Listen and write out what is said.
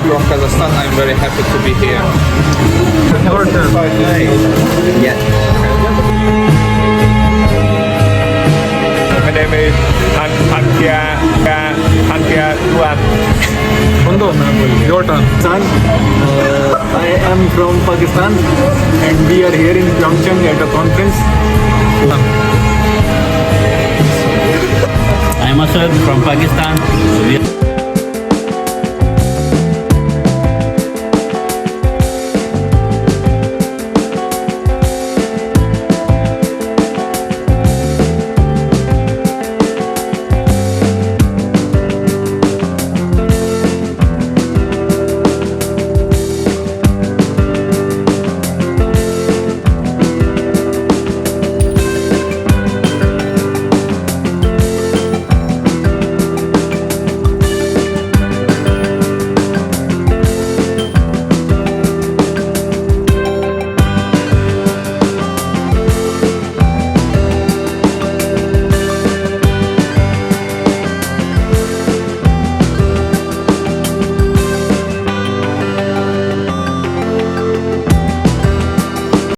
you of Kazakhstan. I'm very happy to be here. Your turn. Yeah. My name is Ankia Tuan. Bondo, your turn. I am from Pakistan and we are here in Pyeongchang at a conference. I'm Asad from Pakistan.